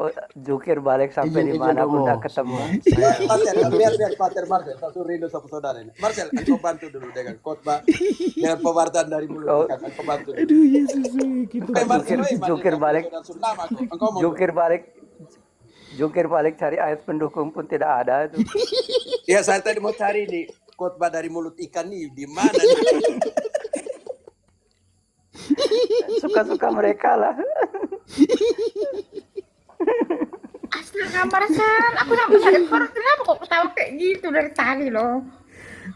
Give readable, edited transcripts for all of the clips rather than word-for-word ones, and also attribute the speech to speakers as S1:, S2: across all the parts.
S1: Kau jungkir balik sampai
S2: Izin
S1: dimanapun
S2: Romo.
S1: tak ketemu.
S3: Biar Pater Marcel, satu rindu sama saudara ini. Marcel, engkau bantu dulu dengan khotbah, dengan pewartaan dari mulut
S1: Kau
S3: ikan. Engkau bantu dulu.
S2: Aduh Yesus, kita
S3: Marcel,
S1: jungkir balik,
S3: saudara Surnama kau. Engkau mau
S1: jungkir balik cari ayat pendukung pun tidak ada itu.
S3: ya saya tadi mau cari nih khotbah dari mulut ikan nih di mana nih?
S1: Suka-suka mereka lah.
S4: Astaga Marcel, aku sampai sakit perut. Kenapa kok ketawa kayak gitu dari tadi loh?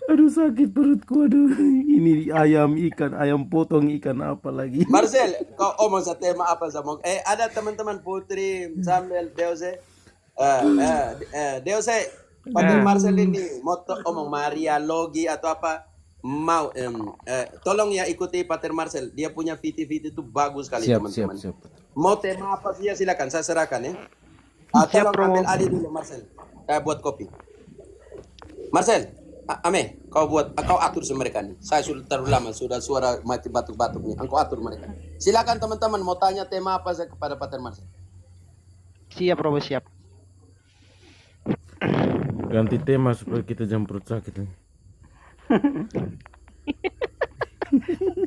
S2: Aduh sakit perutku, aduh. Ini ayam potong ikan apa lagi?
S3: Marcel, kau omong satu tema apa sama? Ada teman-teman Putri, Samuel, Deose. Deose, Pater Marcel ini mau omong Maria Logi atau apa? Mau tolong ya ikuti Pater Marcel. Dia punya VT itu bagus sekali teman-teman.
S2: Siap.
S3: Mau tema apa sih ya silakan, saya serahkan ya.
S5: Siap,
S3: Tolong ambil
S5: Bro.
S3: alih dulu Marcel. Buat kopi. Marcel, Ame, kau atur mereka nih. Saya sudah terlalu lama, sudah suara mati batuk-batuk nih. Engkau atur mereka. Silakan teman-teman mau tanya tema apa saya kepada Pater Marcel.
S5: Siap, Robo, siap.
S2: Ganti tema supaya kita jangan perut sakit nih.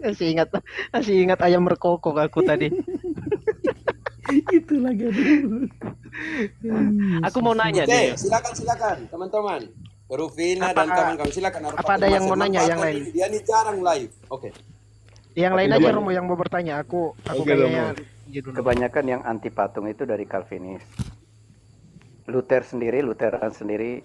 S5: Masih ingat ayam berkokok aku tadi.
S2: Itu lagi aduh.
S5: Aku mau nanya
S3: Oke,
S5: nih.
S3: silakan teman-teman. Rufina dan
S5: Apa-
S3: kawan-kawan silakan.
S5: apa ada yang mau nanya yang lain?
S3: Dia ini jarang live. Oke.
S5: Yang lain aja Romo yang mau bertanya. Aku kayaknya dulu.
S1: Kebanyakan yang anti patung itu dari Calvinis. Lutheran sendiri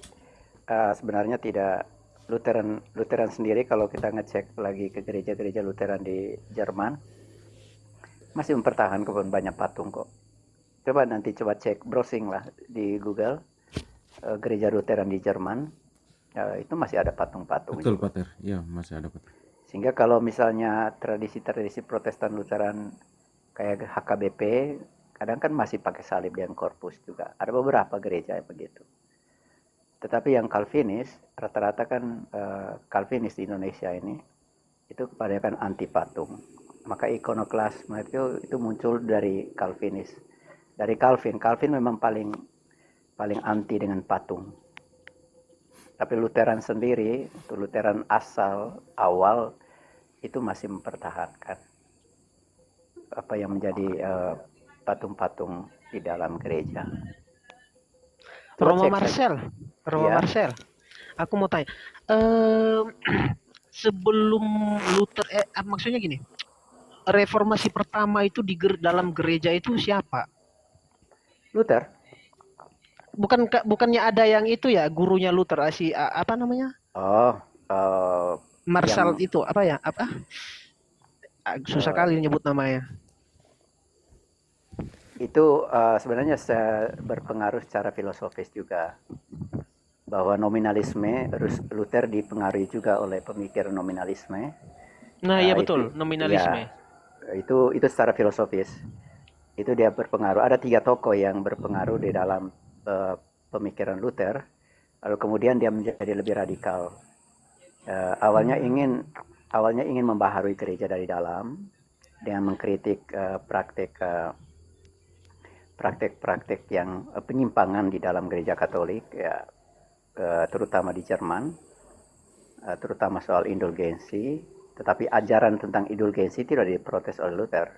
S1: sebenarnya tidak. Lutheran sendiri kalau kita ngecek lagi ke gereja-gereja Lutheran di Jerman masih mempertahankan banyak patung kok. Coba cek browsing lah di Google gereja Lutheran di Jerman itu masih ada patung-patung.
S2: Betul Pater, ya masih ada Pater.
S1: Sehingga kalau misalnya tradisi-tradisi Protestan Lutheran kayak HKBP kadang kan masih pakai salib dan korpus juga. Ada beberapa gereja yang begitu. Tetapi yang Calvinis, rata-rata kan Calvinis di Indonesia ini itu kebanyakan anti patung. Maka ikonoklasme itu muncul dari Calvinis. Dari Calvin memang paling anti dengan patung. Tapi Lutheran sendiri, itu Lutheran awal itu masih mempertahankan apa yang menjadi patung-patung di dalam gereja.
S5: Romo
S1: Cek saja.
S5: Marcel, aku mau tanya. Sebelum Luther, maksudnya gini, reformasi pertama itu dalam gereja itu siapa?
S1: Luther.
S5: Bukannya ada yang itu ya, gurunya Luther, apa namanya? Marcel
S1: yang-
S5: itu apa ya? Apa? Susah kali nyebut namanya.
S1: Itu sebenarnya berpengaruh secara filosofis juga, bahwa nominalisme, Luther dipengaruhi juga oleh pemikiran nominalisme.
S5: Nah, iya
S1: itu-
S5: betul, nominalisme.
S1: Itu secara filosofis itu dia berpengaruh. Ada 3 tokoh yang berpengaruh di dalam pemikiran Luther, lalu kemudian dia menjadi lebih radikal. Awalnya ingin membaharui gereja dari dalam dengan mengkritik praktek-praktek yang penyimpangan di dalam gereja Katolik, ya, terutama di Jerman, terutama soal indulgensi. Tetapi ajaran tentang indulgensi tidak diprotes oleh Luther.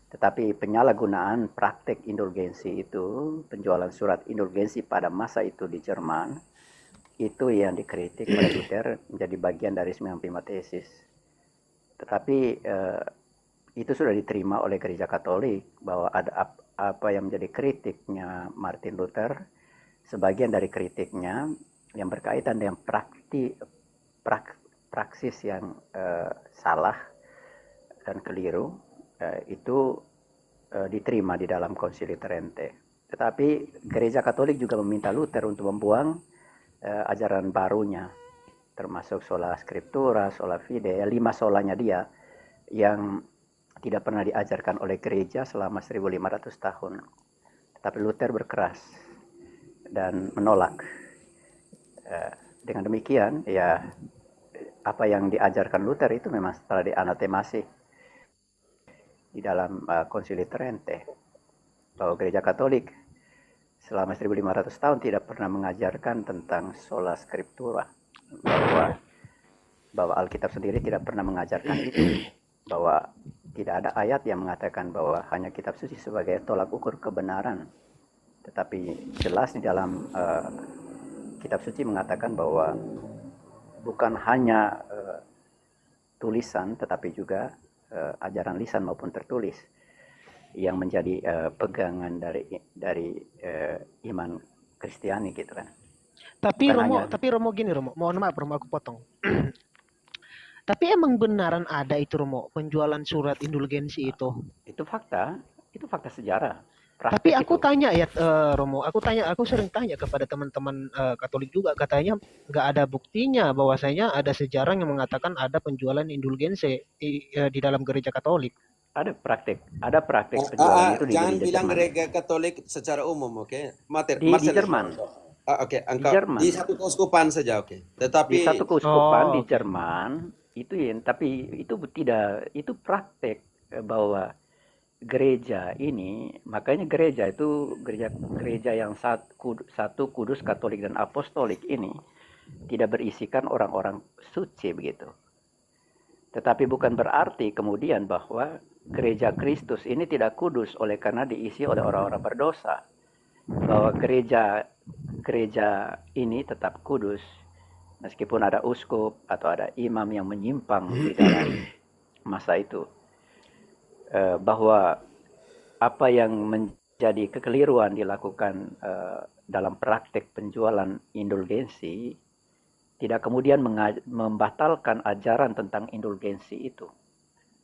S1: Tetapi penyalahgunaan praktek indulgensi itu, penjualan surat indulgensi pada masa itu di Jerman, itu yang dikritik oleh Luther menjadi bagian dari 95 tesis. Tetapi itu sudah diterima oleh gereja Katolik, bahwa ada apa yang menjadi kritiknya Martin Luther, sebagian dari kritiknya yang berkaitan dengan praksis yang salah dan keliru, itu diterima di dalam Konsili Trente. Tetapi gereja Katolik juga meminta Luther untuk membuang ajaran barunya, termasuk sola scriptura, sola fide, 5 solanya dia yang tidak pernah diajarkan oleh gereja selama 1500 tahun. Tetapi Luther berkeras dan menolak. Dengan demikian, ya, apa yang diajarkan Luther itu memang setelah dianatemasi di dalam Konsili Trente, bahwa gereja Katolik selama 1500 tahun tidak pernah mengajarkan tentang sola scriptura, bahwa Alkitab sendiri tidak pernah mengajarkan itu, bahwa tidak ada ayat yang mengatakan bahwa hanya kitab suci sebagai tolak ukur kebenaran. Tetapi jelas di dalam kitab suci mengatakan bahwa bukan hanya tulisan, tetapi juga ajaran lisan maupun tertulis yang menjadi pegangan dari iman Kristiani gitu kan.
S5: Tapi
S1: Bukan
S5: Romo,
S1: hanya-
S5: tapi Romo gini Romo, mohon maaf Romo aku potong. Tapi emang benaran ada itu Romo, penjualan surat indulgensi itu.
S1: Itu fakta sejarah.
S5: Tapi
S1: Praktek
S5: aku
S1: itu.
S5: tanya ya Romo, aku sering tanya kepada teman-teman Katolik juga, katanya nggak ada buktinya bahwasanya ada sejarah yang mengatakan ada penjualan indulgensi di dalam gereja Katolik.
S1: Ada praktek penjualan itu di
S3: Jangan
S1: gereja
S3: bilang
S1: Jerman.
S3: gereja Katolik secara umum, oke?
S1: Di Jerman.
S3: Oke, engkau
S1: Jerman.
S3: di satu keuskupan saja, oke. Tetapi
S1: Di satu keuskupan di
S5: oke.
S1: Jerman itu ya, tapi itu tidak, itu praktek bahwa gereja ini, makanya gereja itu gereja yang satu kudus, katolik dan apostolik ini tidak berisikan orang-orang suci begitu. Tetapi bukan berarti kemudian bahwa gereja Kristus ini tidak kudus oleh karena diisi oleh orang-orang berdosa. Bahwa gereja ini tetap kudus meskipun ada uskup atau ada imam yang menyimpang di dalam masa itu. Bahwa apa yang menjadi kekeliruan dilakukan dalam praktek penjualan indulgensi tidak kemudian membatalkan ajaran tentang indulgensi itu.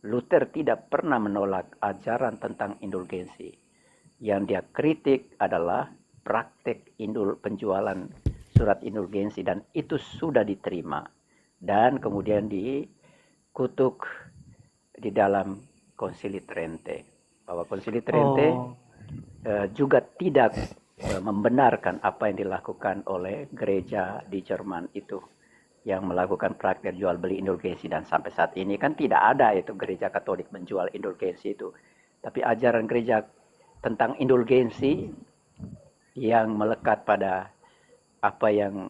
S1: Luther tidak pernah menolak ajaran tentang indulgensi. Yang dia kritik adalah praktek penjualan surat indulgensi, dan itu sudah diterima dan kemudian dikutuk di dalam Konsili Trente, bahwa Konsili Trente juga tidak membenarkan apa yang dilakukan oleh gereja di Jerman itu yang melakukan praktek jual beli indulgensi, dan sampai saat ini kan tidak ada itu gereja Katolik menjual indulgensi itu. Tapi ajaran gereja tentang indulgensi yang melekat pada apa yang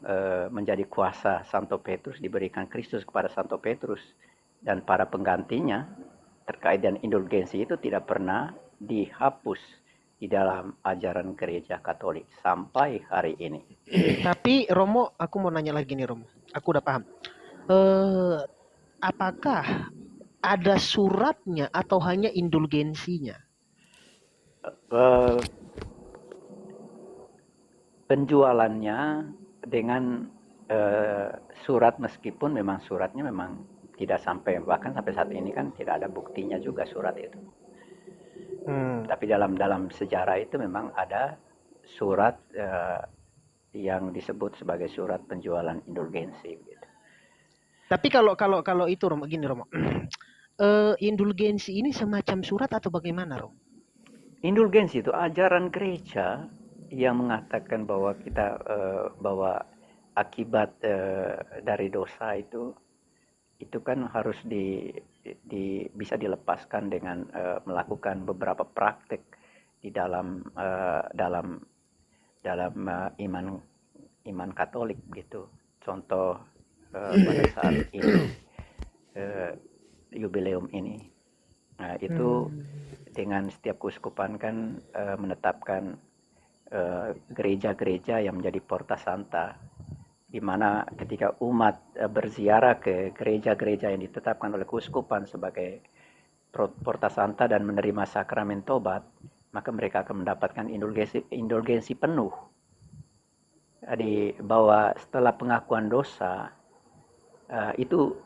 S1: menjadi kuasa Santo Petrus, diberikan Kristus kepada Santo Petrus dan para penggantinya terkait dengan indulgensi itu tidak pernah dihapus di dalam ajaran gereja Katolik sampai hari ini.
S5: Tapi Romo, aku mau nanya lagi nih Romo. Aku udah paham. Apakah ada suratnya atau hanya indulgensinya?
S1: Penjualannya dengan surat, meskipun memang suratnya memang tidak sampai, bahkan sampai saat ini kan tidak ada buktinya juga surat itu. Tapi dalam sejarah itu memang ada surat yang disebut sebagai surat penjualan indulgensi gitu.
S5: Tapi kalau itu Romo, gini Romo. Indulgensi ini semacam surat atau bagaimana Romo?
S1: Indulgensi itu ajaran gereja yang mengatakan bahwa kita bahwa akibat dari dosa itu kan harus bisa dilepaskan dengan melakukan beberapa praktek di dalam iman Katolik gitu. Contoh pada saat ini jubileum ini, itu dengan setiap keuskupan kan menetapkan gereja-gereja yang menjadi Porta Santa, di mana ketika umat berziarah ke gereja-gereja yang ditetapkan oleh keuskupan sebagai Porta Santa dan menerima sakramen tobat, maka mereka akan mendapatkan indulgensi penuh. Jadi bahwa setelah pengakuan dosa itu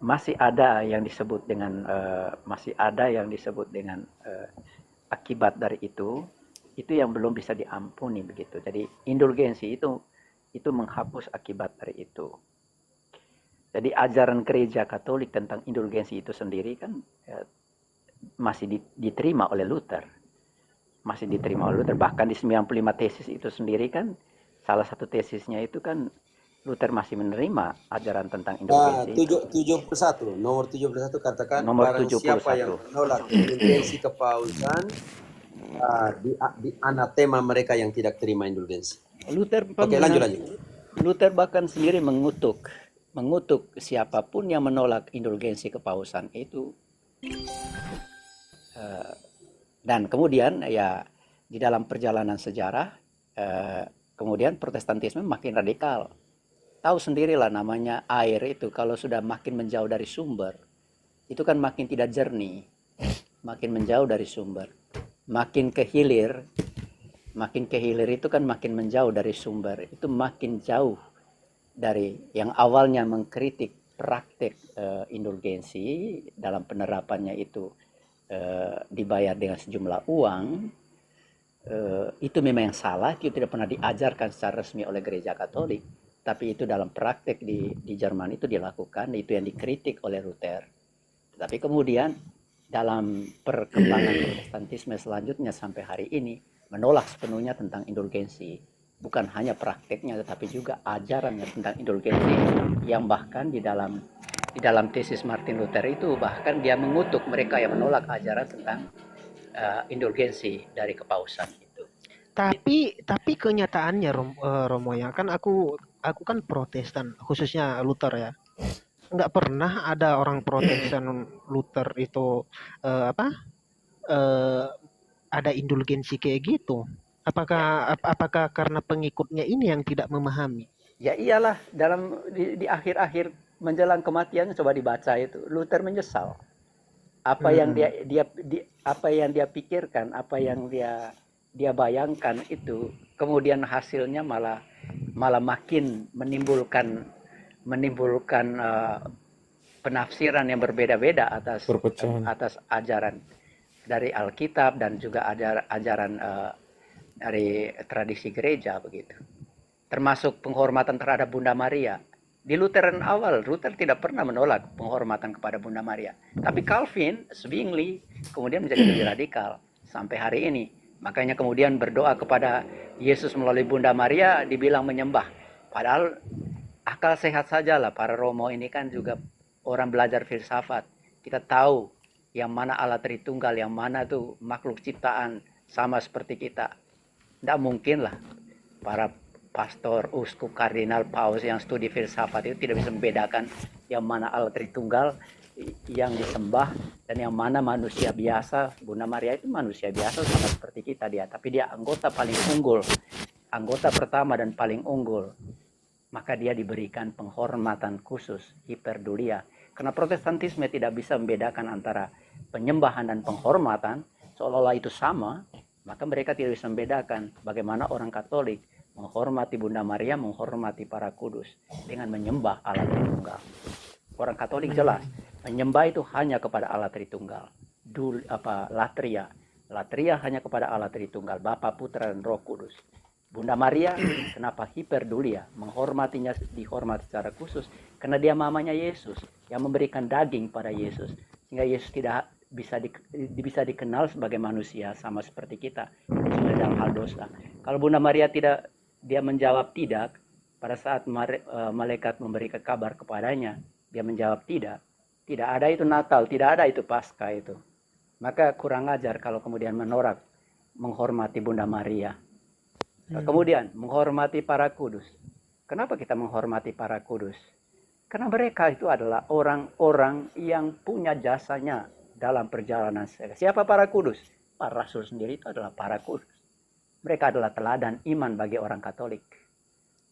S1: masih ada yang disebut dengan akibat dari itu yang belum bisa diampuni begitu. Jadi indulgensi itu menghapus akibat dari itu. Jadi ajaran gereja Katolik tentang indulgensi itu sendiri kan masih diterima oleh Luther. Bahkan di 95 tesis itu sendiri kan, salah satu tesisnya itu kan Luther masih menerima ajaran tentang indulgensi.
S3: 71, nomor 71 katakan
S1: Nomor
S3: barang
S1: 71.
S3: siapa yang menolak indulgensi kepausan di anatema mereka yang tidak terima indulgensi.
S1: Luther
S3: Oke, lanjut.
S1: Luther bahkan sendiri mengutuk siapapun yang menolak indulgensi kepausan itu. Dan kemudian ya di dalam perjalanan sejarah kemudian Protestantisme makin radikal. Tahu sendirilah namanya air itu kalau sudah makin menjauh dari sumber itu kan makin tidak jernih, makin menjauh dari sumber, makin ke hilir itu kan makin menjauh dari sumber, itu makin jauh dari yang awalnya mengkritik praktek indulgensi dalam penerapannya itu dibayar dengan sejumlah uang. Itu memang yang salah, itu tidak pernah diajarkan secara resmi oleh gereja Katolik, tapi itu dalam praktek di Jerman itu dilakukan, itu yang dikritik oleh Luther. Tetapi kemudian dalam perkembangan Protestantisme selanjutnya sampai hari ini menolak sepenuhnya tentang indulgensi, bukan hanya prakteknya tetapi juga ajarannya tentang indulgensi, yang bahkan di dalam tesis Martin Luther itu bahkan dia mengutuk mereka yang menolak ajaran tentang indulgensi dari kepausan itu.
S5: Tapi kenyataannya Romo ya kan aku kan Protestan khususnya Luther ya, nggak pernah ada orang Protestan Luther itu ada indulgensi kayak gitu. Apakah karena pengikutnya ini yang tidak memahami?
S1: Ya iyalah, di akhir-akhir menjelang kematiannya coba dibaca itu Luther menyesal apa yang apa yang dia pikirkan, apa yang dia bayangkan itu kemudian hasilnya malah makin menimbulkan penafsiran yang berbeda-beda atas ajaran dari Alkitab dan juga ajaran dari tradisi gereja begitu. Termasuk penghormatan terhadap Bunda Maria. Di Lutheran awal, Luther tidak pernah menolak penghormatan kepada Bunda Maria. Tapi Calvin, Zwingli, kemudian menjadi lebih radikal sampai hari ini. Makanya kemudian berdoa kepada Yesus melalui Bunda Maria dibilang menyembah. Padahal akal sehat sajalah, para Romo ini kan juga orang belajar filsafat. Kita tahu yang mana Allah Tritunggal, yang mana tuh makhluk ciptaan sama seperti kita. Tidak mungkin lah para pastor, uskup, kardinal, paus yang studi filsafat itu tidak bisa membedakan yang mana Allah Tritunggal yang disembah dan yang mana manusia biasa. Bunda Maria itu manusia biasa sama seperti kita dia, tapi dia anggota paling unggul, anggota pertama dan paling unggul. Maka dia diberikan penghormatan khusus, hiperdulia. Karena Protestantisme tidak bisa membedakan antara penyembahan dan penghormatan, seolah-olah itu sama, maka mereka tidak bisa membedakan bagaimana orang Katolik menghormati Bunda Maria, menghormati para kudus dengan menyembah Allah Tritunggal. Orang Katolik jelas menyembah itu hanya kepada Allah Tritunggal. Latria hanya kepada Allah Tritunggal, Bapa, Putra dan Roh Kudus. Bunda Maria kenapa hiperdulia, menghormatinya, dihormati secara khusus karena dia mamanya Yesus yang memberikan daging pada Yesus, sehingga Yesus tidak bisa dikenal sebagai manusia sama seperti kita dalam hal dosa. Kalau Bunda Maria tidak, dia menjawab tidak pada saat malaikat memberikan kabar kepadanya, dia menjawab tidak ada itu Natal, tidak ada itu Paskah itu. Maka kurang ajar kalau kemudian menolak menghormati Bunda Maria. Kemudian menghormati para kudus. Kenapa kita menghormati para kudus? Karena mereka itu adalah orang-orang yang punya jasanya dalam perjalanan saya. Siapa para kudus? Para rasul sendiri itu adalah para kudus. Mereka adalah teladan iman bagi orang Katolik.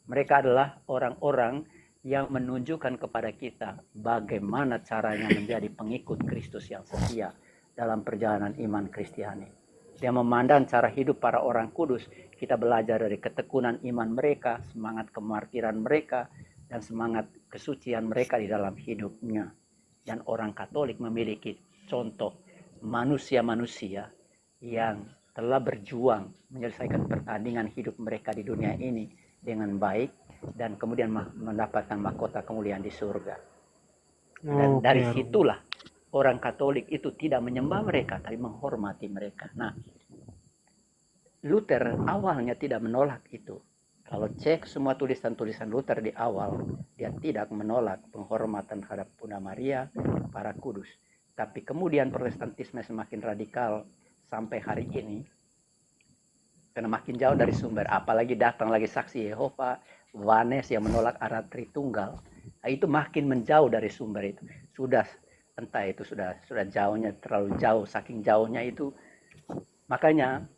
S1: Mereka adalah orang-orang yang menunjukkan kepada kita bagaimana caranya menjadi pengikut Kristus yang setia dalam perjalanan iman Kristiani. Dia memandang cara hidup para orang kudus. Kita belajar dari ketekunan iman mereka, semangat kemartiran mereka, dan semangat kesucian mereka di dalam hidupnya. Dan orang Katolik memiliki contoh manusia-manusia yang telah berjuang menyelesaikan pertandingan hidup mereka di dunia ini dengan baik dan kemudian mendapatkan mahkota kemuliaan di surga. Dan dari situlah orang Katolik itu tidak menyembah mereka tapi menghormati mereka. Nah, Luther awalnya tidak menolak itu. Kalau cek semua tulisan-tulisan Luther di awal, dia tidak menolak penghormatan terhadap Bunda Maria, para kudus. Tapi kemudian Protestantisme semakin radikal sampai hari ini, karena makin jauh dari sumber, apalagi datang lagi saksi Yehova, Vanes yang menolak arah Tritunggal, itu makin menjauh dari sumber itu. Sudah entah itu sudah jauhnya, terlalu jauh, saking jauhnya itu. Makanya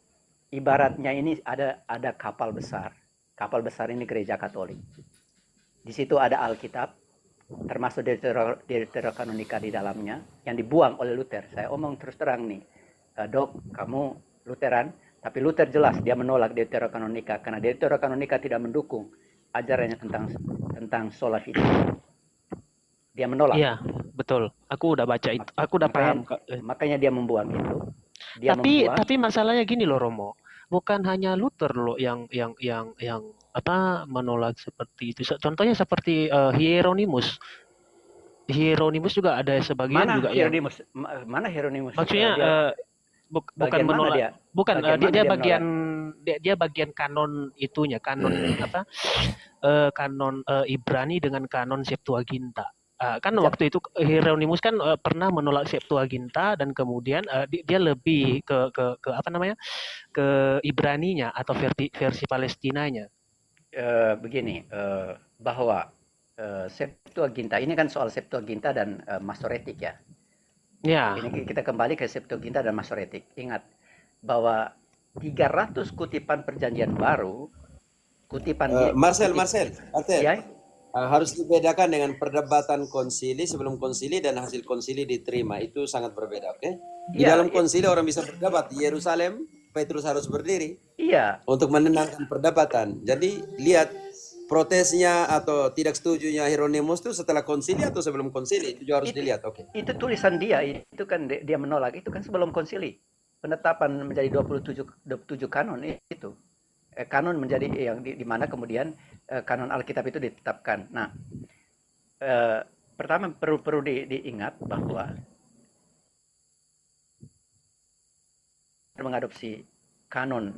S1: ibaratnya ini ada kapal besar. Kapal besar ini gereja Katolik. Di situ ada Alkitab, termasuk Deuterokanonika di dalamnya, yang dibuang oleh Luther. Saya omong terus terang nih, Dok, kamu Lutheran, tapi Luther jelas dia menolak Deuterokanonika karena Deuterokanonika tidak mendukung ajarannya tentang sola fide. Dia menolak.
S5: Iya, betul. Aku udah baca itu. Aku udah paham.
S1: Makanya dia membuang itu.
S5: Tapi masalahnya gini loh Romo. Bukan hanya Luther loh yang menolak seperti itu. Contohnya seperti Hieronymus. Hieronymus juga ada sebagian
S1: mana
S5: juga
S1: Hieronymus? Mana Hieronymus?
S5: Maksudnya bukan menolak.
S1: Dia?
S5: Bukan dia bagian kanon itunya, kanon kanon Ibrani dengan kanon Septuaginta. Kan waktu itu Hieronymus kan pernah menolak Septuaginta dan kemudian dia lebih ke Ibraninya atau versi Palestinanya.
S1: Begini, bahwa Septuaginta ini kan soal Septuaginta dan Masoretik ya.
S5: Ya.
S1: Ini kita kembali ke Septuaginta dan Masoretik. Ingat bahwa 300 kutipan Perjanjian Baru,
S3: Marcel,
S1: ya,
S3: harus dibedakan dengan perdebatan konsili sebelum konsili dan hasil konsili diterima. Itu sangat berbeda, oke? Di dalam konsili orang bisa berdebat. Di Yerusalem, Petrus harus berdiri untuk menenangkan perdebatan. Jadi lihat protesnya atau tidak setujunya Hieronymus itu setelah konsili atau sebelum konsili, itu juga harus dilihat, oke?
S1: Itu tulisan dia, itu kan dia menolak, itu kan sebelum konsili. Penetapan menjadi 27 kanon itu. Kanon menjadi yang di mana kemudian kanon Alkitab itu ditetapkan. Nah, pertama perlu diingat bahwa mengadopsi kanon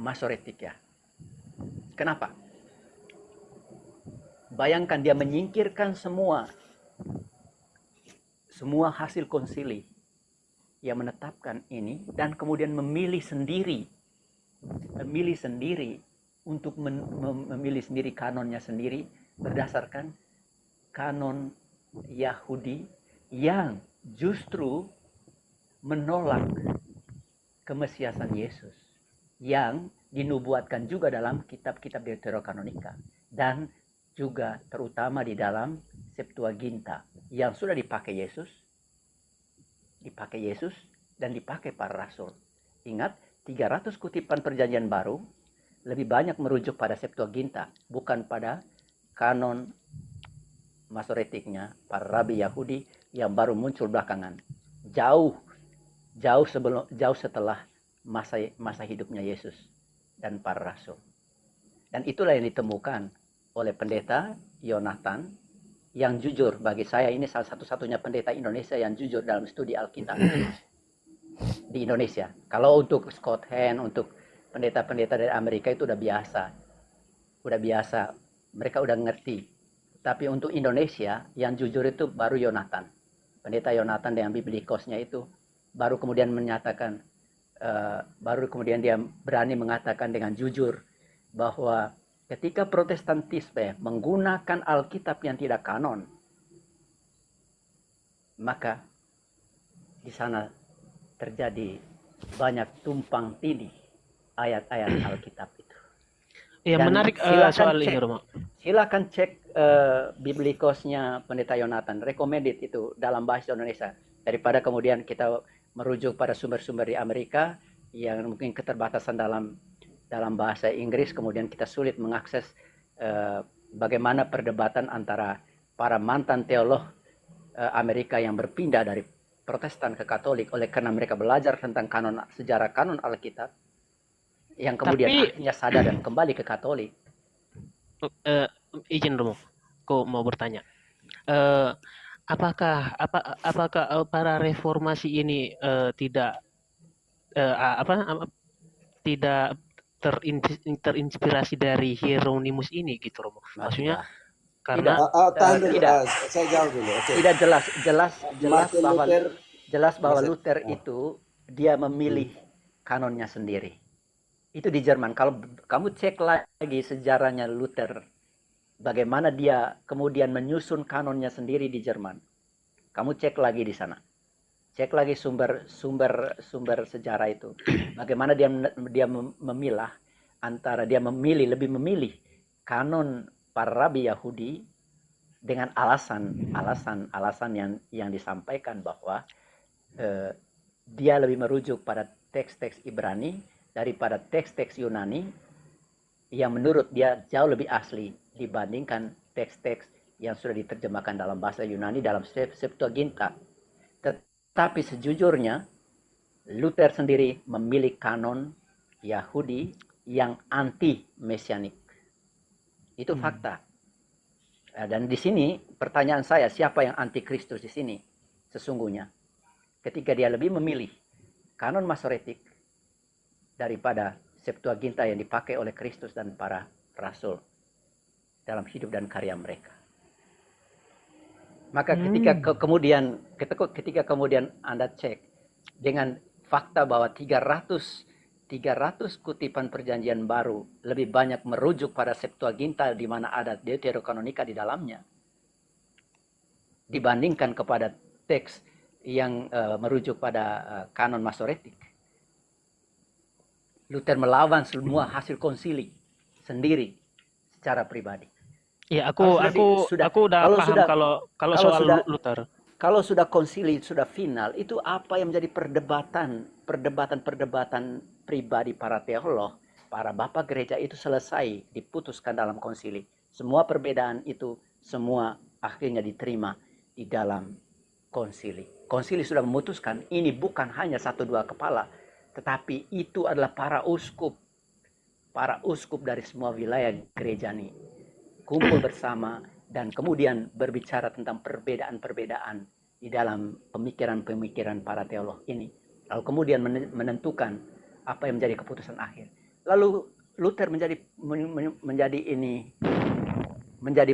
S1: Masoretik ya. Kenapa? Bayangkan dia menyingkirkan semua hasil konsili yang menetapkan ini dan kemudian memilih sendiri untuk memilih sendiri kanonnya sendiri berdasarkan kanon Yahudi yang justru menolak kemesiasan Yesus yang dinubuatkan juga dalam kitab-kitab Deuterokanonika dan juga terutama di dalam Septuaginta yang sudah dipakai Yesus dan dipakai para rasul. Ingat, 300 kutipan Perjanjian Baru lebih banyak merujuk pada Septuaginta, bukan pada kanon Masoretiknya para rabi Yahudi yang baru muncul belakangan. Jauh setelah masa hidupnya Yesus dan para rasul. Dan itulah yang ditemukan oleh pendeta Yonatan yang jujur. Bagi saya ini salah satu-satunya pendeta Indonesia yang jujur dalam studi Alkitab di Indonesia. Kalau untuk Scott Hahn, untuk pendeta-pendeta dari Amerika itu udah biasa, mereka udah ngerti. Tapi untuk Indonesia yang jujur itu baru Yonatan, pendeta Yonatan dengan biblikosnya itu baru kemudian menyatakan, baru kemudian dia berani mengatakan dengan jujur bahwa ketika Protestantisme menggunakan Alkitab yang tidak kanon, maka di sana terjadi banyak tumpang tindih ayat-ayat Alkitab itu.
S5: Ya, menarik soal ini, Romo.
S1: Silakan cek biblikosnya pendeta Yonatan, recommended itu dalam bahasa Indonesia daripada kemudian kita merujuk pada sumber-sumber di Amerika yang mungkin keterbatasan dalam bahasa Inggris, kemudian kita sulit mengakses bagaimana perdebatan antara para mantan teolog Amerika yang berpindah dari Protestan ke Katolik oleh karena mereka belajar tentang sejarah kanon Alkitab yang kemudian akhirnya sadar dan kembali ke Katolik.
S5: Izin Romo, aku mau bertanya. Apakah para reformasi ini tidak terinspirasi dari Hieronymus ini gitu, Romo? Maksudnya karena
S3: tidak, saya jawab dulu. Okay.
S1: Tidak jelas bahwa Luther itu dia memilih kanonnya sendiri. Itu di Jerman. Kalau kamu cek lagi sejarahnya Luther, bagaimana dia kemudian menyusun kanonnya sendiri di Jerman. Kamu cek lagi di sana. Cek lagi sumber sejarah itu. Bagaimana dia memilah antara lebih memilih kanon para rabi Yahudi dengan alasan yang disampaikan bahwa dia lebih merujuk pada teks-teks Ibrani daripada teks-teks Yunani yang menurut dia jauh lebih asli dibandingkan teks-teks yang sudah diterjemahkan dalam bahasa Yunani dalam Septuaginta. Tetapi sejujurnya Luther sendiri memilih kanon Yahudi yang anti-mesianik. Itu fakta. Dan di sini pertanyaan saya, siapa yang anti Kristus di sini sesungguhnya? Ketika dia lebih memilih kanon Masoretik daripada Septuaginta yang dipakai oleh Kristus dan para rasul dalam hidup dan karya mereka. Maka ketika kemudian Anda cek dengan fakta bahwa 300 kutipan perjanjian baru lebih banyak merujuk pada Septuaginta di mana ada Deuterokanonika di dalamnya dibandingkan kepada teks yang merujuk pada kanon Masoretik. Luther melawan semua hasil konsili sendiri secara pribadi.
S5: Ya, aku udah paham kalau soal Luther.
S1: Kalau sudah konsili sudah final, itu apa yang menjadi perdebatan pribadi para teolog, para bapak gereja itu selesai diputuskan dalam konsili. Semua perbedaan itu semua akhirnya diterima di dalam konsili. Konsili sudah memutuskan ini bukan hanya 1-2 kepala, tetapi itu adalah para uskup dari semua wilayah gereja ini kumpul bersama dan kemudian berbicara tentang perbedaan-perbedaan di dalam pemikiran-pemikiran para teolog ini. Lalu kemudian menentukan apa yang menjadi keputusan akhir. Lalu Luther menjadi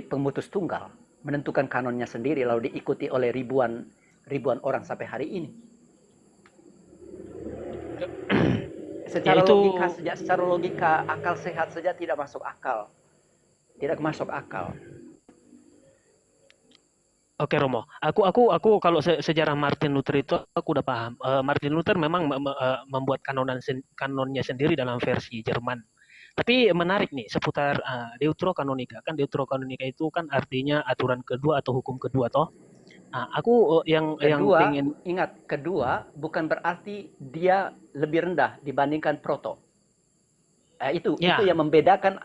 S1: pemutus tunggal, menentukan kanonnya sendiri lalu diikuti oleh ribuan orang sampai hari ini. Secara logika akal sehat saja tidak masuk akal.
S5: Oke Romo, aku kalau sejarah Martin Luther itu aku udah paham. Martin Luther memang membuat kanonnya sendiri dalam versi Jerman. Tapi menarik nih seputar Deuterokanonika. Kan Deuterokanonika itu kan artinya aturan kedua atau hukum kedua toh. Aku yang ingin
S1: ingat, kedua bukan berarti dia lebih rendah dibandingkan proto. Itu yang membedakan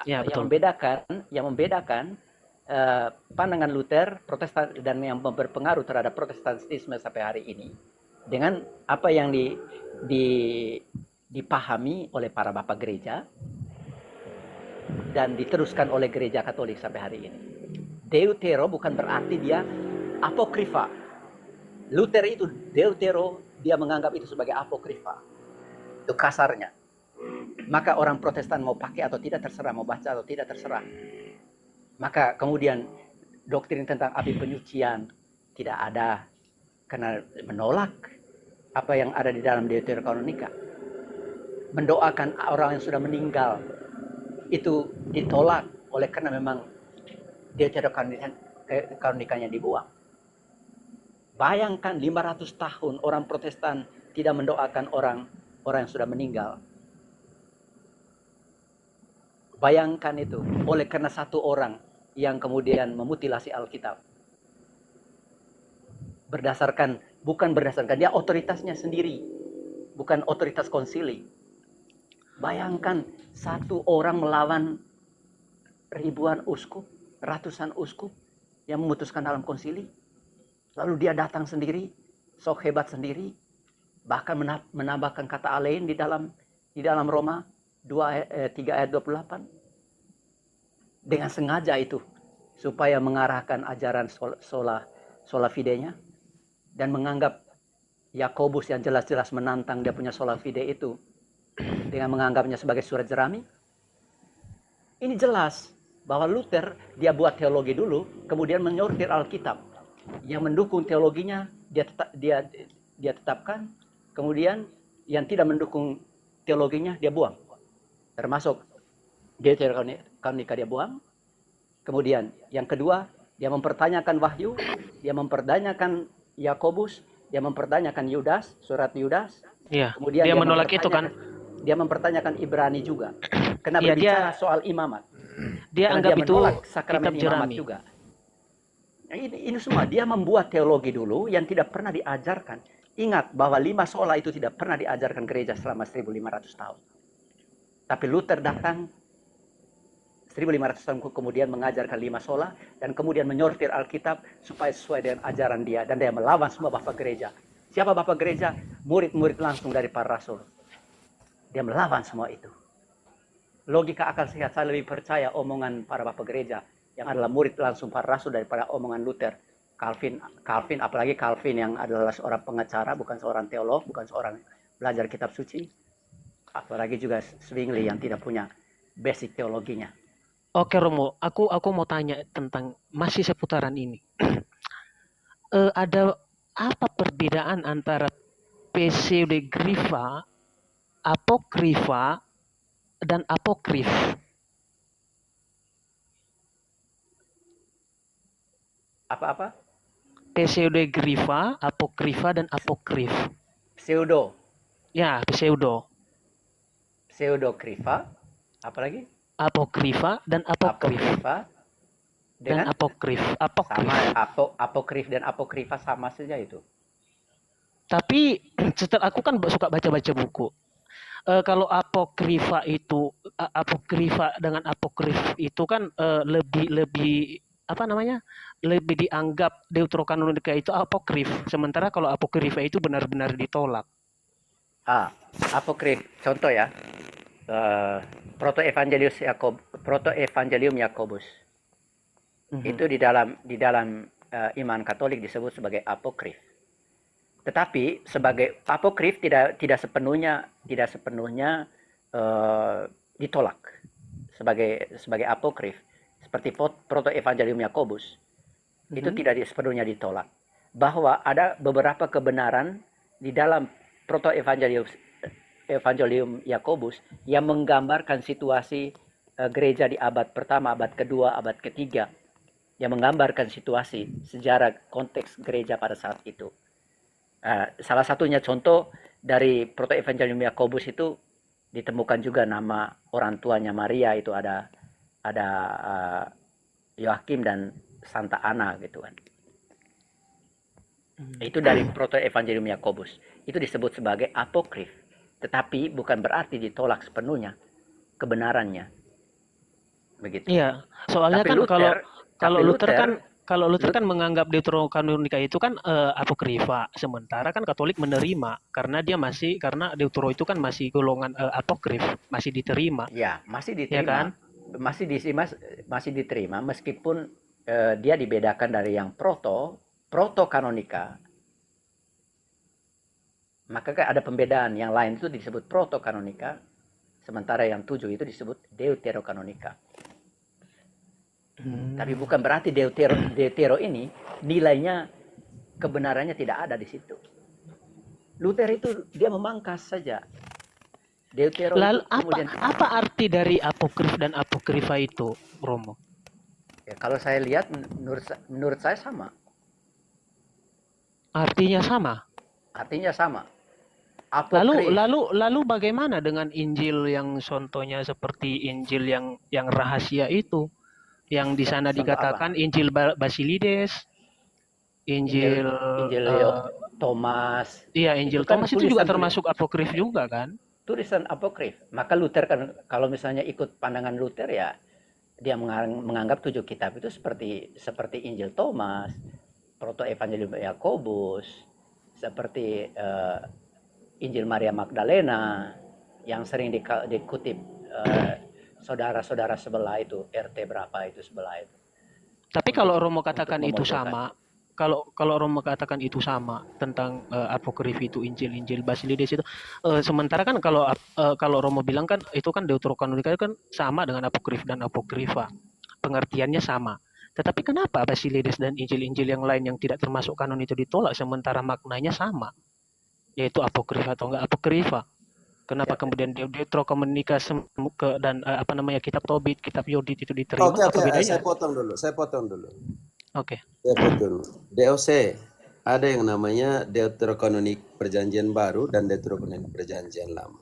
S1: pandangan Luther Protestan dan yang berpengaruh terhadap Protestantisme sampai hari ini dengan apa yang dipahami oleh para bapak gereja dan diteruskan oleh gereja Katolik sampai hari ini. Deutero bukan berarti dia apokrifa. Luther itu Deutero, dia menganggap itu sebagai apokrifa. Itu kasarnya. Maka orang Protestan mau pakai atau tidak terserah, mau baca atau tidak terserah. Maka kemudian doktrin tentang api penyucian tidak ada karena menolak apa yang ada di dalam Deuterokanonika. Mendoakan orang yang sudah meninggal itu ditolak oleh karena memang Deuterokanonikanya dibuang. Bayangkan 500 tahun orang Protestan tidak mendoakan orang yang sudah meninggal. Bayangkan itu, oleh karena satu orang yang kemudian memutilasi Alkitab. Bukan berdasarkan dia otoritasnya sendiri, bukan otoritas konsili. Bayangkan satu orang melawan ribuan uskup, ratusan uskup yang memutuskan dalam konsili. Lalu dia datang sendiri, sok hebat sendiri, bahkan menambahkan kata alein di dalam Roma 3 ayat 28 dengan sengaja itu supaya mengarahkan ajaran sola fide-nya dan menganggap Yakobus yang jelas-jelas menantang dia punya sola fide itu dengan menganggapnya sebagai surat jerami. Ini jelas bahwa Luther dia buat teologi dulu, kemudian menyortir Alkitab. Yang mendukung teologinya dia tetapkan, kemudian yang tidak mendukung teologinya dia buang. Termasuk Deuterokanonika dia buang. Kemudian yang kedua, dia mempertanyakan Wahyu, dia mempertanyakan Yakobus, dia mempertanyakan Yudas, surat Yudas.
S5: Iya.
S1: Kemudian
S5: Dia menolak itu kan.
S1: Dia mempertanyakan Ibrani juga. Kenapa
S5: Iya,
S1: bicara soal imamat?
S5: Dia
S1: Karena
S5: anggap
S1: dia
S5: itu
S1: menolak sakramen
S5: kitab
S1: imamat
S5: jerami.
S1: juga. Nah, ini semua dia membuat teologi dulu yang tidak pernah diajarkan. Ingat bahwa 5 sola itu tidak pernah diajarkan gereja selama 1500 tahun. Tapi Luther datang 1500 tahun kemudian mengajarkan 5 sola dan kemudian menyortir Alkitab supaya sesuai dengan ajaran dia, dan dia melawan semua bapak gereja. Siapa bapak gereja? Murid-murid langsung dari para rasul. Dia melawan semua itu. Logika akal sehat, saya lebih percaya omongan para bapak gereja yang adalah murid langsung para rasul daripada omongan Luther. Calvin, apalagi Calvin yang adalah seorang pengacara, bukan seorang teolog, bukan seorang belajar kitab suci. Apalagi juga Zwingli yang tidak punya basic teologinya.
S5: Oke Romo, aku mau tanya tentang masih seputaran ini. Ada apa perbedaan antara pseudogrifa, apokrifa, dan apokrif?
S1: Apa-apa?
S5: Pseudogrifa, apokrifa, dan apokrif.
S1: Pseudo.
S5: Ya,
S1: Pseudokrifa. Apalagi?
S5: Apokrifa dan apokrif.
S1: Apokrifa.
S5: Dan apokrif. Apokrif.
S1: Sama, apokrif dan apokrifa sama saja itu.
S5: Tapi setelah aku kan suka baca-baca buku. Kalau apokrifa dengan apokrif itu kan lebih apa namanya? Lebih dianggap Deuterokanonika itu apokrif. Sementara kalau apokrifa itu benar-benar ditolak.
S1: Apokrif. Contoh ya. Proto-Evangelium Yakobus. Itu di dalam iman Katolik disebut sebagai apokrif. Tetapi sebagai apokrif tidak sepenuhnya ditolak sebagai apokrif. Seperti Proto-Evangelium Yakobus itu tidak sepenuhnya ditolak. Bahwa ada beberapa kebenaran di dalam Proto-Evangelium Yakobus yang menggambarkan situasi gereja di abad pertama, abad kedua, abad ketiga, yang menggambarkan situasi sejarah konteks gereja pada saat itu. Salah satunya contoh dari Proto-Evangelium Yakobus itu ditemukan juga nama orang tuanya Maria, itu ada Yoakim dan Santa Ana gitu kan. Itu dari Proto-Evangelium Yakobus. Itu disebut sebagai apokrif. Tetapi bukan berarti ditolak sepenuhnya kebenarannya. Begitu.
S5: Iya, soalnya
S1: Tapi
S5: kan kalau Luther
S1: Luther
S5: kan menganggap Deuterokanonika itu kan apokrifa, sementara kan Katolik menerima karena Deutero itu kan masih golongan apokrif, masih diterima.
S1: Ya, masih
S5: Ya
S1: diterima.
S5: kan?
S1: Masih diterima meskipun dia dibedakan dari yang proto-kanonika. Maka ada pembedaan, yang lain itu disebut proto-kanonika, sementara yang 7 itu disebut deuterokanonika. Tapi bukan berarti deutero ini nilainya, kebenarannya tidak ada di situ. Luther itu dia memangkas saja. Deutero
S5: Lalu
S1: kemudian
S5: apa arti dari apokrif dan apokrifa itu, Romo?
S1: ya, kalau saya lihat menurut saya sama.
S5: Artinya sama.
S1: Artinya sama. Apokrif.
S5: Lalu bagaimana dengan Injil yang contohnya seperti Injil yang rahasia itu, yang di sana
S1: Contoh
S5: dikatakan Injil Basilides, Injil
S1: Thomas.
S5: iya, Injil
S1: Itu kan
S5: Thomas itu juga
S1: tulisan-
S5: termasuk apokrif juga kan?
S1: Tulisan apokrif. Maka Luther kan, kalau misalnya ikut pandangan Luther ya, dia menganggap 7 kitab itu seperti Injil Thomas, Proto-Evangelium Yakobus, seperti Injil Maria Magdalena yang sering dikutip saudara-saudara sebelah itu, RT berapa itu sebelah itu.
S5: Tapi kalau Romo katakan
S1: untuk
S5: itu sama, kalau Romo katakan itu sama tentang apokrif itu Injil Basilides itu, sementara kan kalau Romo bilang kan itu kan Deuterokanonika kan sama dengan apokrif dan apokrifa, pengertiannya sama. Tetapi kenapa Basilides dan Injil-Injil yang lain yang tidak termasuk kanon itu ditolak sementara maknanya sama, yaitu apokrif atau enggak apokrifa? Kenapa kemudian Deuterokanonikas dan apa namanya kitab Tobit, kitab Yudit itu diterima?
S3: Oke,
S5: Apa bedanya?
S3: saya potong dulu.
S5: Oke.
S3: Saya potong. DOC, ada yang namanya Deuterokanonik Perjanjian Baru dan Deuterokanonik Perjanjian Lama.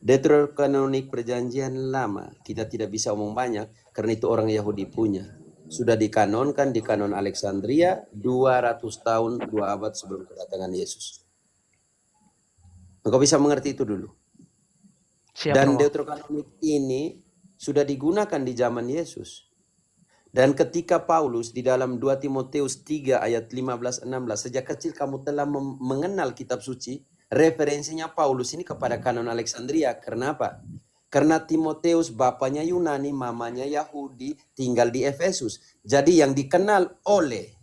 S3: Deuterokanonik Perjanjian Lama kita tidak bisa omong banyak karena itu orang Yahudi punya. Sudah dikanonkan di kanon Alexandria 200 tahun, 2 abad sebelum kedatangan Yesus. Engkau bisa mengerti itu dulu.
S5: Siap,
S3: Dan
S5: Romo.
S3: Deuterokanonik ini sudah digunakan di zaman Yesus. Dan ketika Paulus di dalam 2 Timotius 3 ayat 15-16, sejak kecil kamu telah mengenal kitab suci, referensinya Paulus ini kepada kanon Alexandria. Kenapa? Karena Timotius bapaknya Yunani, mamanya Yahudi, tinggal di Efesus. Jadi yang dikenal oleh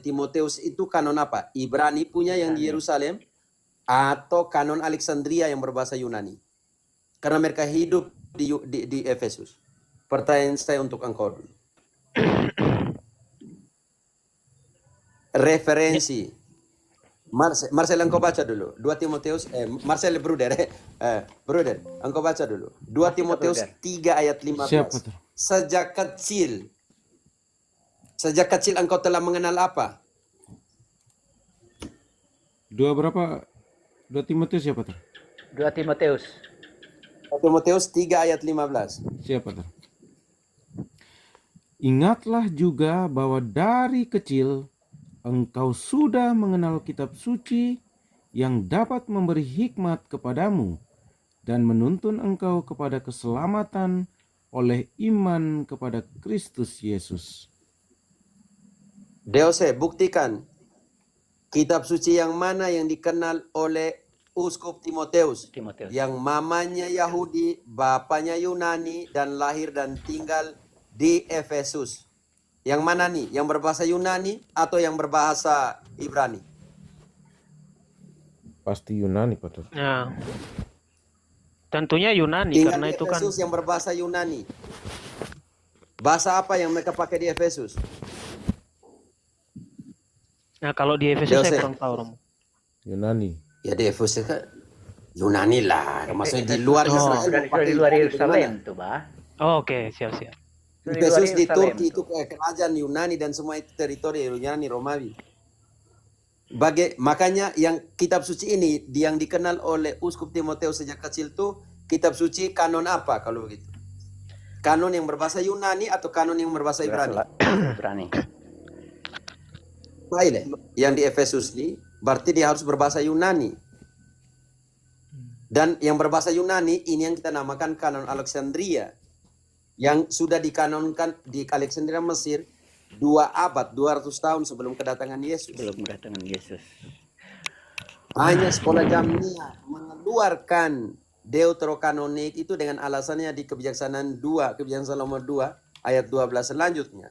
S3: Timotius itu kanon apa? Ibrani punya yang di Yerusalem atau kanon Alexandria yang berbahasa Yunani. Karena mereka hidup di Efesus. Pertanyaan saya untuk engkau dulu. Referensi. Marcel engkau baca dulu. 2 Timotius, Marcel Bruder, Bruder, engkau baca dulu. 2 Timotius 3 ayat 15.
S2: Siap, Pastor.
S3: Sejak kecil engkau telah mengenal apa?
S2: 2 berapa? 2 Timotius siapa tuh?
S1: 2 Timotius.
S3: 2 Timotius 3 ayat 15.
S2: Siapa tuh? Ingatlah juga bahwa dari kecil engkau sudah mengenal kitab suci yang dapat memberi hikmat kepadamu dan menuntun engkau kepada keselamatan oleh iman kepada Kristus Yesus.
S3: DOC, buktikan kitab suci yang mana yang dikenal oleh Uskup Timotius. Yang mamanya Yahudi, bapaknya Yunani, dan lahir dan tinggal di Efesus. Yang mana nih? Yang berbahasa Yunani atau yang berbahasa Ibrani?
S2: Pasti Yunani, Pastor.
S5: Nah, tentunya Yunani
S3: Tinggal
S5: karena
S3: di
S5: itu kan
S3: Efesus yang berbahasa Yunani. Bahasa apa yang mereka pakai di Efesus?
S5: Nah, kalau di Efesus
S3: Yose.
S5: saya kurang tahu, Romo.
S2: Yunani.
S3: Ya di Efesus kan Yunani lah. Maksudnya di luar
S5: Oh.
S3: Israel.
S1: Sudah
S3: pakai
S1: di luar
S3: Yunani
S1: Yerusalem
S3: bagaimana?
S1: tuh, Bah.
S5: Oh, oke, siap-siap.
S1: Sudah di luar
S3: Efesus di
S1: Yerusalem
S3: Turki
S1: tuh.
S3: itu kerajaan Yunani dan semua itu teritori Yunani Romawi. Makanya yang kitab suci ini yang dikenal oleh Uskup Timotius sejak kecil tuh kitab suci kanon apa kalau begitu? Kanon yang berbahasa Yunani atau kanon yang berbahasa Ibrani?
S1: Ibrani.
S3: Baik, yang di Efesus ini berarti dia harus berbahasa Yunani. Dan yang berbahasa Yunani ini yang kita namakan kanon Alexandria. Yang sudah dikanonkan di Alexandria Mesir 2 abad, 200 tahun sebelum kedatangan Yesus.
S1: Belum kedatangan Yesus.
S3: Hanya sekolah Jamnia mengeluarkan Deuterokanonik itu dengan alasannya di kebijaksanaan Salomo 2 ayat 12 selanjutnya.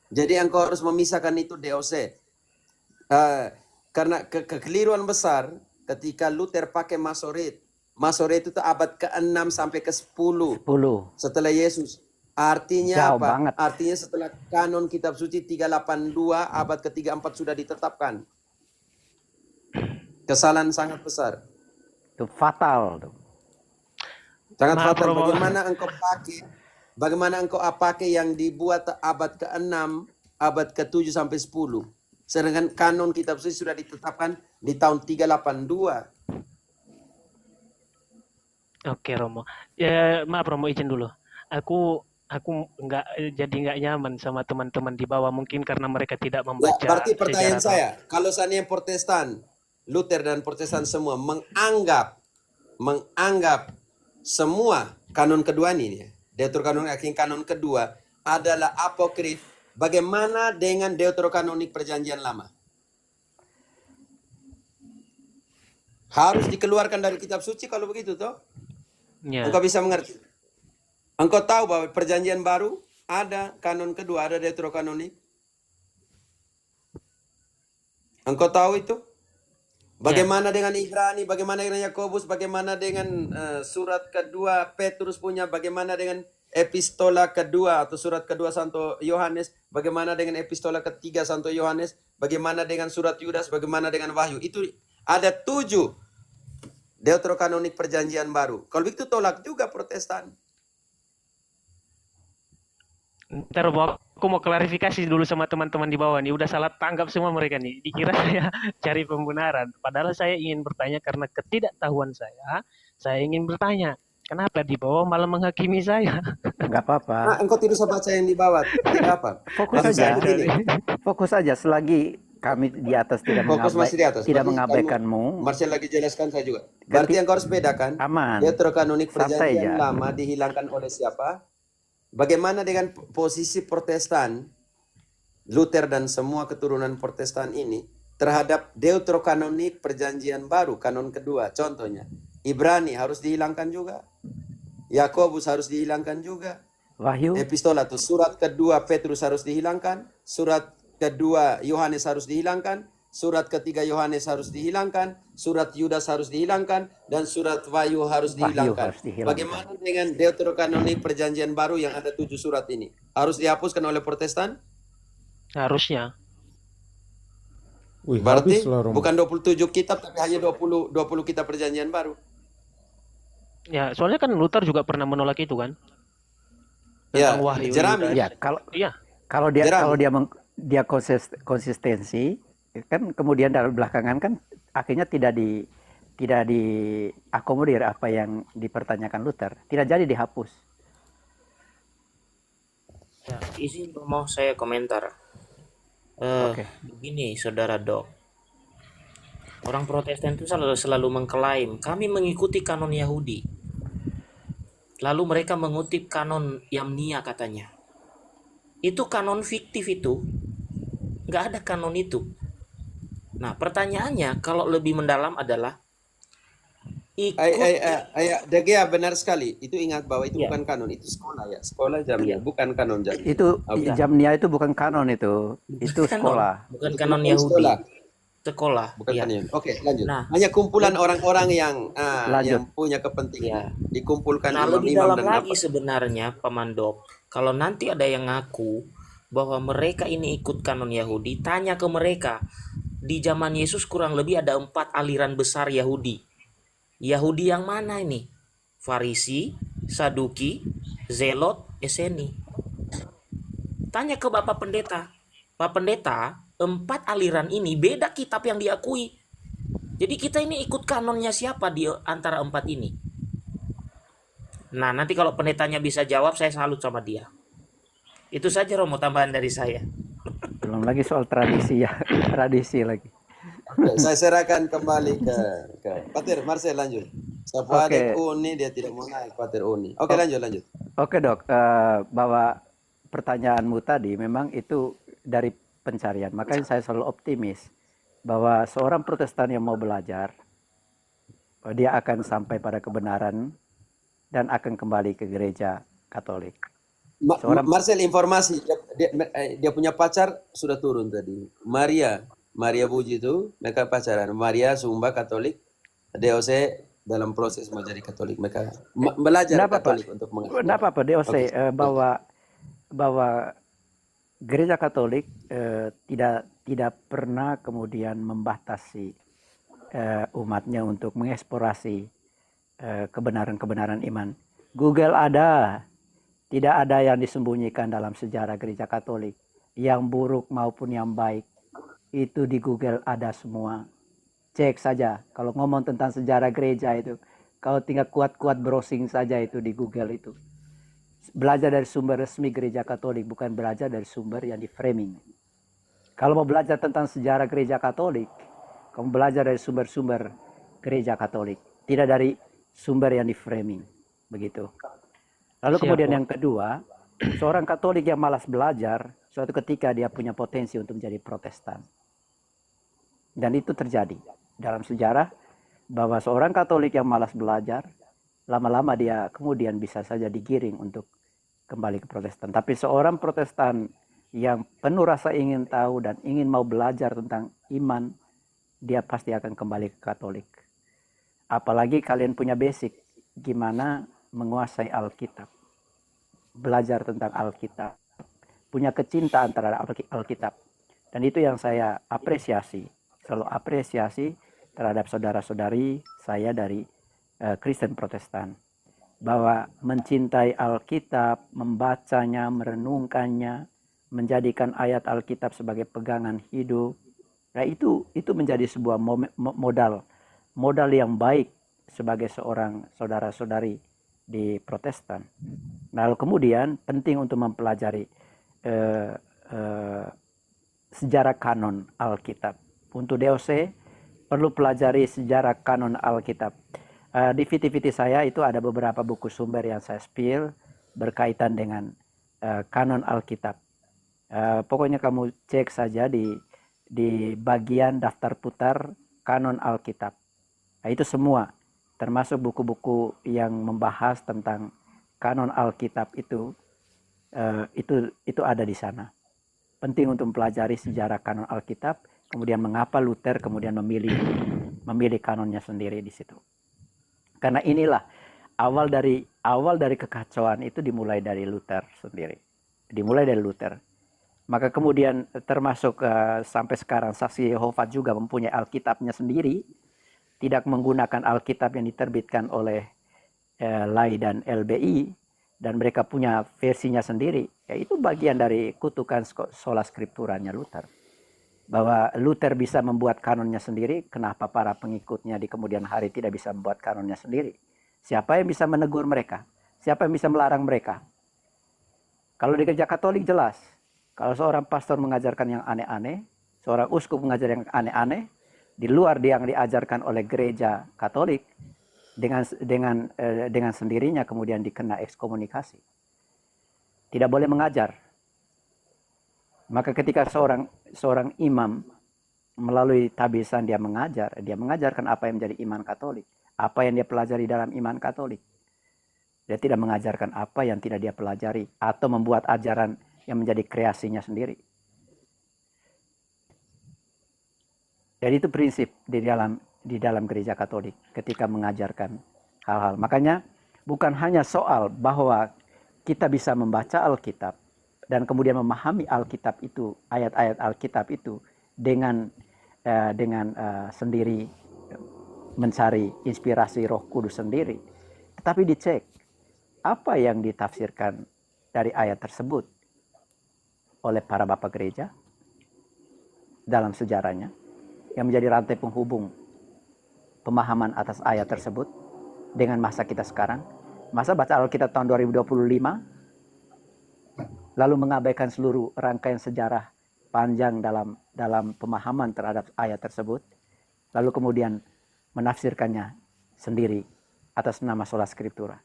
S3: Jadi engkau harus memisahkan itu DOC. Karena kekeliruan besar ketika Luther pakai Masoret. Masoret itu abad ke-6 sampai ke-10
S1: 10.
S3: setelah Yesus. Artinya
S1: Jauh
S3: apa?
S1: banget.
S3: Artinya setelah kanon kitab suci 382 abad ke-34 sudah ditetapkan. Kesalahan sangat besar.
S1: Itu fatal tuh.
S3: Sangat
S5: Maaf,
S3: fatal.
S5: Romo.
S3: Bagaimana engkau pakai yang dibuat abad ke-6, abad ke-7 sampai 10. Sedangkan kanon kitab suci sudah ditetapkan di tahun 382.
S5: Oke, Romo. Ya, maaf Romo, izin dulu. Aku nggak nyaman sama teman-teman di bawah mungkin karena mereka tidak
S3: Ya,
S5: membaca
S3: berarti pertanyaan
S5: sejarah.
S3: saya, kalau seandainya Protestan, Luther dan Protestan semua menganggap semua kanon kedua ini, Deuterokanonik kanon kedua adalah apokrif, bagaimana dengan Deuterokanonik Perjanjian Lama? Harus dikeluarkan dari kitab suci kalau begitu toh?
S5: Ya.
S3: Engkau bisa mengerti. Engkau tahu bahwa Perjanjian Baru ada kanon kedua, ada Deuterokanonik. Engkau tahu itu? Bagaimana dengan Ibrani, bagaimana dengan Yakobus, bagaimana dengan surat kedua Petrus punya, bagaimana dengan epistola kedua atau surat kedua Santo Yohanes, bagaimana dengan epistola ketiga Santo Yohanes, bagaimana dengan surat Yudas, bagaimana dengan Wahyu. Itu ada 7 Deuterokanonik Perjanjian Baru. Kalau begitu tolak juga Protestan.
S5: Ntar aku mau klarifikasi dulu sama teman-teman di bawah nih. Udah salah tanggap semua mereka nih. Dikira saya cari pembenaran. Padahal saya ingin bertanya karena ketidaktahuan saya ingin bertanya. Kenapa di bawah malah menghakimi saya?
S1: Nggak apa-apa.
S3: Engkau tidak usah baca yang di bawah, tidak apa.
S1: Fokus
S3: Maksud saya
S1: saja.
S3: begini,
S1: Fokus saja selagi kami di atas tidak
S3: fokus masih di atas.
S1: tidak
S3: Berarti
S1: mengabaikanmu.
S3: Marcel lagi jelaskan saya juga. Berarti yang kau harus bedakan,
S1: Aman.
S3: Deuterokanonik
S1: Santai
S3: Perjanjian
S1: aja.
S3: Lama dihilangkan oleh siapa? Bagaimana dengan posisi Protestan, Luther dan semua keturunan Protestan ini terhadap Deuterokanonik Perjanjian Baru, kanon kedua. Contohnya, Ibrani harus dihilangkan juga. Yakobus harus dihilangkan juga.
S1: Wahyu.
S3: Epistola tuh surat kedua Petrus harus dihilangkan, surat kedua Yohanes harus dihilangkan, surat ketiga Yohanes harus dihilangkan, surat Yudas harus dihilangkan, dan surat Wahyu harus dihilangkan.
S1: harus dihilangkan.
S3: Bagaimana dengan Deuterokanonik Perjanjian Baru yang ada 7 surat ini? Harus dihapuskan oleh Protestan?
S5: Harusnya.
S2: Wih,
S3: Berarti
S2: habislah, Romo.
S3: bukan 27 kitab tapi hanya 20 kitab Perjanjian Baru.
S5: Ya, soalnya kan Luther juga pernah menolak itu kan.
S3: Ya,
S5: Tentang Wahyu.
S3: Jerami.
S1: Ya, kalau
S5: Iya.
S1: kalau dia konsistensi kan, kemudian dalam belakangan kan akhirnya tidak diakomodir apa yang dipertanyakan Luther, tidak jadi dihapus.
S6: Ya, izin mau saya komentar.
S1: Oke.
S6: Begini, saudara Dok. Orang Protestan itu selalu mengklaim kami mengikuti kanon Yahudi. Lalu mereka mengutip kanon Yamnia katanya. Itu kanon fiktif itu. Nggak ada kanon itu. Nah, pertanyaannya kalau lebih mendalam adalah
S3: De Gea benar sekali. Itu ingat bahwa itu
S6: Ya.
S3: bukan kanon, itu sekolah ya. Sekolah jamnya, bukan kanon jamnya.
S1: Itu
S3: Oke.
S1: Jamnia itu bukan kanon, itu sekolah.
S6: bukan kanon
S3: Bukan
S6: Yahudi.
S3: sekolah.
S6: Sekolah.
S3: Bukan
S6: Ya.
S3: kanon. Oke, lanjut.
S6: Nah.
S3: Hanya kumpulan orang-orang yang
S1: Lanjut.
S3: punya kepentingan.
S6: Ya.
S3: Dikumpulkan
S6: Nah, lebih
S3: imam-imam
S6: dalam
S3: dan
S6: lagi
S3: apa.
S6: sebenarnya Pak Mandop, kalau nanti ada yang ngaku bahwa mereka ini ikut kanon Yahudi, tanya ke mereka. Di zaman Yesus kurang lebih ada 4 aliran besar Yahudi. Yahudi yang mana ini? Farisi, Saduki, Zelot, Eseni. Tanya ke Bapak Pendeta. Pak Pendeta, 4 aliran ini beda kitab yang diakui. Jadi kita ini ikut kanonnya siapa di antara 4 ini? Nah, nanti kalau pendetanya bisa jawab, saya salut sama dia. Itu saja Romo tambahan dari saya.
S1: Belum lagi soal tradisi ya, tradisi lagi.
S3: Oke, saya serahkan kembali ke Patir. Marcel lanjut. Siapa
S1: Oke.
S3: ada Uni dia tidak mau naik Patir Uni. Oke, lanjut.
S1: Oke Dok, bahwa pertanyaanmu tadi memang itu dari pencarian. Makanya saya selalu optimis bahwa seorang Protestan yang mau belajar, dia akan sampai pada kebenaran dan akan kembali ke gereja Katolik.
S3: Marcel informasi dia punya pacar sudah turun tadi. Maria Puji itu mereka pacaran. Maria Sumba Katolik, DOC dalam proses mau jadi Katolik. Mereka belajar
S1: Nggak apa-apa.
S3: Katolik untuk mengakui.
S1: Tidak apa-apa, DOC,
S3: Oke.
S1: bahwa gereja Katolik tidak pernah kemudian membatasi umatnya untuk mengeksplorasi kebenaran-kebenaran iman. Google ada, tidak ada yang disembunyikan dalam sejarah gereja Katolik. Yang buruk maupun yang baik, itu di Google ada semua. Cek saja, kalau ngomong tentang sejarah gereja itu, kalau tinggal kuat-kuat browsing saja itu di Google itu. Belajar dari sumber resmi gereja Katolik, bukan belajar dari sumber yang di framing. Kalau mau belajar tentang sejarah gereja Katolik, kamu belajar dari sumber-sumber gereja Katolik, tidak dari sumber yang di framing. Begitu. Lalu kemudian yang kedua, seorang Katolik yang malas belajar, suatu ketika dia punya potensi untuk menjadi Protestan. Dan itu terjadi dalam sejarah, bahwa seorang Katolik yang malas belajar, lama-lama dia kemudian bisa saja digiring untuk kembali ke Protestan. Tapi seorang Protestan yang penuh rasa ingin tahu dan ingin mau belajar tentang iman, dia pasti akan kembali ke Katolik. Apalagi kalian punya basic gimana menguasai Alkitab, belajar tentang Alkitab, punya kecintaan terhadap Alkitab. Dan itu yang saya apresiasi, selalu apresiasi terhadap saudara-saudari saya dari Kristen Protestan, bahwa mencintai Alkitab, membacanya, merenungkannya, menjadikan ayat Alkitab sebagai pegangan hidup, nah itu menjadi sebuah modal yang baik sebagai seorang saudara-saudari di Protestan. Lalu kemudian penting untuk mempelajari sejarah kanon Alkitab. Untuk DOC perlu pelajari sejarah kanon Alkitab. Di VT-VT saya itu ada beberapa buku sumber yang saya spill berkaitan dengan kanon Alkitab. Pokoknya kamu cek saja di bagian daftar putar kanon Alkitab. Nah, itu semua termasuk buku-buku yang membahas tentang kanon Alkitab itu ada di sana. Penting untuk mempelajari sejarah kanon Alkitab, kemudian mengapa Luther kemudian memilih kanonnya sendiri di situ. Karena inilah awal dari kekacauan itu dimulai dari Luther sendiri. Dimulai dari Luther. Maka kemudian termasuk sampai sekarang saksi Yehova juga mempunyai Alkitabnya sendiri. Tidak menggunakan Alkitab yang diterbitkan oleh LAI dan LBI, dan mereka punya versinya sendiri. Ya, itu bagian dari kutukan sola scripturanya Luther. Bahwa Luther bisa membuat kanonnya sendiri, kenapa para pengikutnya di kemudian hari tidak bisa membuat kanonnya sendiri? Siapa yang bisa menegur mereka? Siapa yang bisa melarang mereka? Kalau di gereja Katolik jelas, kalau seorang pastor mengajarkan yang aneh-aneh, seorang uskup mengajar yang aneh-aneh, di luar yang diajarkan oleh gereja Katolik, dengan sendirinya kemudian dikena ekskomunikasi. Tidak boleh mengajar. Maka ketika seorang imam melalui tabisan dia mengajarkan apa yang menjadi iman Katolik, apa yang dia pelajari dalam iman Katolik. Dia tidak mengajarkan apa yang tidak dia pelajari atau membuat ajaran yang menjadi kreasinya sendiri. Jadi itu prinsip di dalam gereja Katolik ketika mengajarkan hal-hal. Makanya bukan hanya soal bahwa kita bisa membaca Alkitab dan kemudian memahami Alkitab itu, ayat-ayat Alkitab itu dengan sendiri mencari inspirasi Roh Kudus sendiri, tetapi dicek apa yang ditafsirkan dari ayat tersebut oleh para bapak gereja dalam sejarahnya, yang menjadi rantai penghubung pemahaman atas ayat tersebut dengan masa kita sekarang. Masa baca Alkitab tahun 2025 lalu mengabaikan seluruh rangkaian sejarah panjang dalam pemahaman terhadap ayat tersebut, lalu kemudian menafsirkannya sendiri atas nama sola scriptura.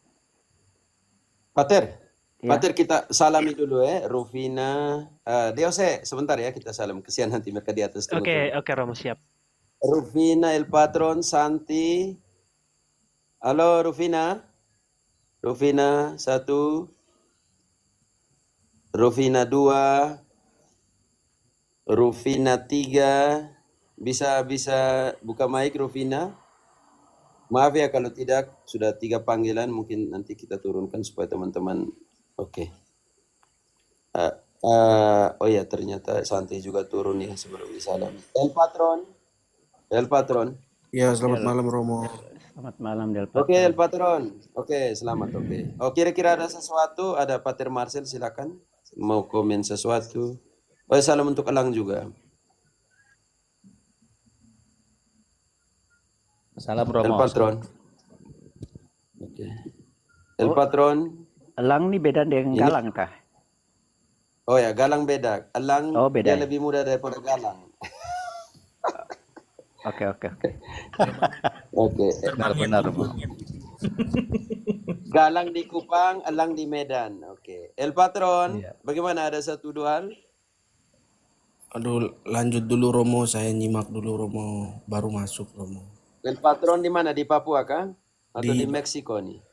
S3: Pater,
S1: Ya.
S3: Pater kita salami dulu Rufina. DOC sebentar ya kita salam. Kesian nanti mereka di atas.
S5: Oke, Romo, siap.
S3: Rufina, El Patron, Santi. Halo Rufina. Rufina 1. Rufina 2. Rufina 3. Bisa buka mic Rufina. Maaf ya kalau tidak, sudah 3 panggilan, mungkin nanti kita turunkan supaya teman-teman. Oke. Oh ya, ternyata Santi juga turun ya sebelum disalam. El Patron.
S7: Ya, selamat malam Romo.
S1: Selamat malam Del Patron.
S3: Oke, El Patron. Oke, selamat. Oke. Oh, kira-kira ada sesuatu? Ada Pater Marcel, silakan. Mau komen sesuatu? Oh, salam untuk Elang juga.
S8: Salam
S3: El
S8: Romo.
S3: Patron. Oke. El Patron.
S1: Elang ini beda dengan
S3: Ini-
S1: Galang kah?
S3: Oh ya, Galang beda. Elang
S1: Beda
S3: dia
S1: ya?
S3: lebih muda daripada Galang.
S1: Oke.
S3: Oke.
S8: Benar Romo.
S3: Galang di Kupang, Elang di Medan. Oke. El Patron,
S8: Iya.
S3: bagaimana, ada 1-2 hal?
S7: Aduh, lanjut dulu Romo, saya nyimak dulu Romo, baru masuk Romo.
S3: El Patron di mana? Di Papua kah? Atau di
S7: Di-
S3: Meksiko nih?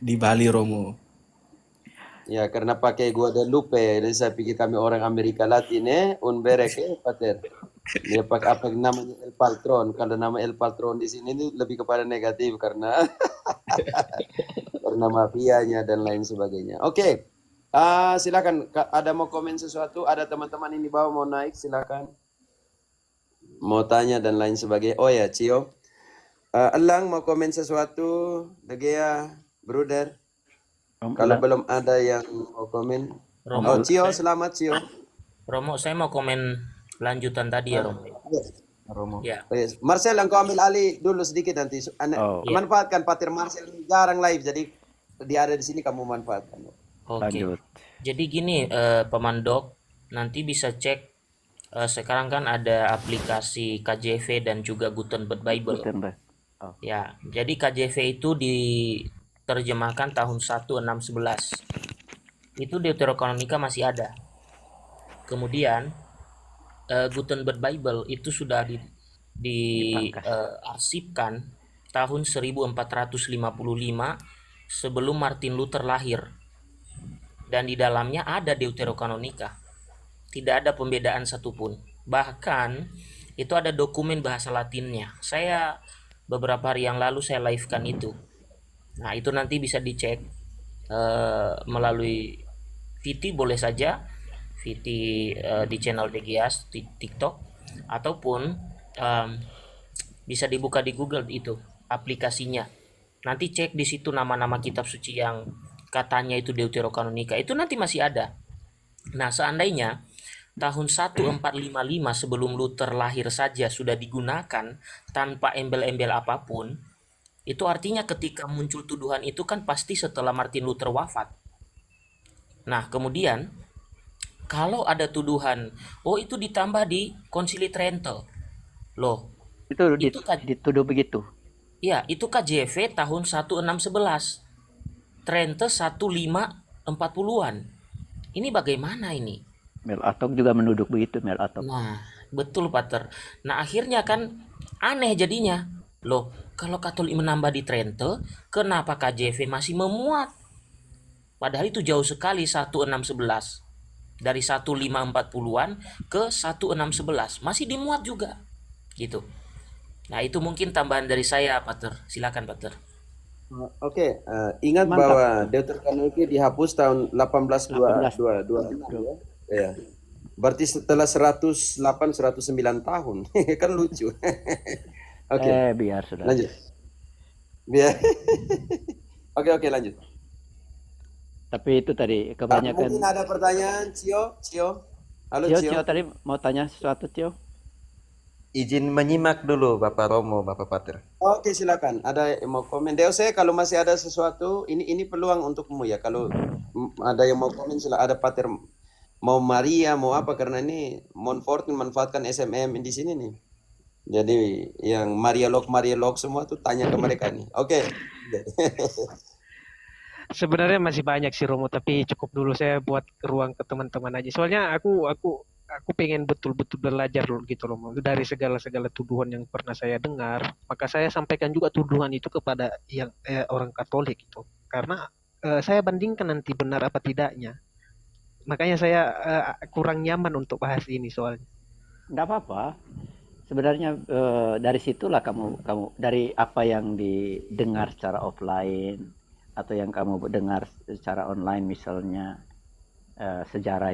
S7: Di Bali Romo.
S3: Ya, karena pakai Guadalupe, jadi saya pikir kami orang Amerika Latin, un berek Pater. Dia pakai apa namanya El Patron. Kalau nama El Patron di sini ini lebih kepada negatif karena karena mafianya dan lain sebagainya. Oke. Silakan, ada mau komen sesuatu? Ada teman-teman ini bawah mau naik, silakan. Mau tanya dan lain sebagainya. Oh ya, Cio. Elang mau komen sesuatu, Degea, Bruder.
S1: Om
S3: Kalau
S1: Elang,
S3: belum ada yang mau komen.
S6: Romo,
S3: Oh, Cio,
S6: saya,
S3: selamat Cio.
S6: Romo, saya mau komen lanjutan tadi ya,
S3: Ah,
S6: Romo.
S3: yes.
S1: Romo.
S6: Ya,
S3: Yes. Marcel, engkau ambil alih dulu sedikit nanti.
S1: Oh,
S6: ya,
S3: Manfaatkan Patir Marcel jarang live, jadi dia ada di sini kamu manfaatkan.
S6: oke.
S1: lanjut.
S6: Jadi gini, Pemandok, nanti bisa cek. Sekarang kan ada aplikasi KJV dan juga Gutenberg Bible.
S1: Gutenberg. Oh,
S6: Ya, jadi KJV itu diterjemahkan tahun 1611. Itu Deuterokanonika masih ada. Kemudian Gutenberg Bible itu sudah
S1: dipangkas.
S6: diarsipkan tahun 1455 sebelum Martin Luther lahir. Dan di dalamnya ada Deuterokanonika. Tidak ada pembedaan satupun. Bahkan itu ada dokumen bahasa Latinnya. Saya beberapa hari yang lalu saya live-kan itu. Nah, itu nanti bisa dicek melalui VT boleh saja, VT di channel DGS di TikTok, ataupun em, bisa dibuka di Google itu aplikasinya. Nanti cek di situ nama-nama kitab suci yang katanya itu Deuterokanonika. Itu nanti masih ada. Nah, seandainya tahun 1455 sebelum Luther lahir saja sudah digunakan tanpa embel-embel apapun, itu artinya ketika muncul tuduhan itu kan pasti setelah Martin Luther wafat. Nah, kemudian kalau ada tuduhan, oh itu ditambah di Konsili Trento. Loh,
S1: Itu
S6: itu kan
S1: dituduh begitu.
S6: ya, itu KJV tahun 1611. Trento 1540-an. Ini bagaimana ini?
S1: Mel Atok juga menuduk begitu, Mel Atok.
S6: Nah, betul Pater. Nah, akhirnya kan aneh jadinya. Loh, kalau Katolik menambah di Trento, kenapa KJV masih memuat? Padahal itu jauh sekali 1611. Dari 1540-an ke 1611 masih dimuat juga. Gitu. Nah, itu mungkin tambahan dari saya, Pater. Silakan, Pater.
S3: Oke, ingat
S1: Mantap.
S3: bahwa Deuterokanoni dihapus tahun
S1: 18.
S3: 1822 ya. Ya. Berarti setelah 108 109 tahun. Kan lucu. Oke,
S1: Biar sudah.
S3: lanjut. Biar. Oke, lanjut.
S1: Tapi itu tadi
S3: Mungkin
S1: kebanyakan.
S3: ada pertanyaan, Cio? Halo,
S1: Cio
S3: Cio.
S1: tadi mau tanya sesuatu, Cio?
S8: Izin menyimak dulu Bapak Romo, Bapak Pater.
S3: Oke, silakan. Ada yang mau komen? Deose, kalau masih ada sesuatu, ini peluang untukmu ya. Kalau ada yang mau komen, ada Pater mau Maria, mau apa, karena ini Montfort manfaatkan SMM di sini nih. Jadi yang Maria Lok semua tuh tanya ke mereka nih. Oke.
S5: Sebenarnya masih banyak sih Romo, tapi cukup dulu saya buat ruang ke teman-teman aja. Soalnya aku pengen betul-betul belajar gitu Romo dari segala tuduhan yang pernah saya dengar. Maka saya sampaikan juga tuduhan itu kepada yang orang Katolik itu. Karena saya bandingkan nanti benar apa tidaknya. Makanya saya kurang nyaman untuk bahas ini soalnya.
S1: Enggak apa-apa. Sebenarnya dari situlah kamu dari apa yang didengar secara offline atau yang kamu dengar secara online, misalnya sejarah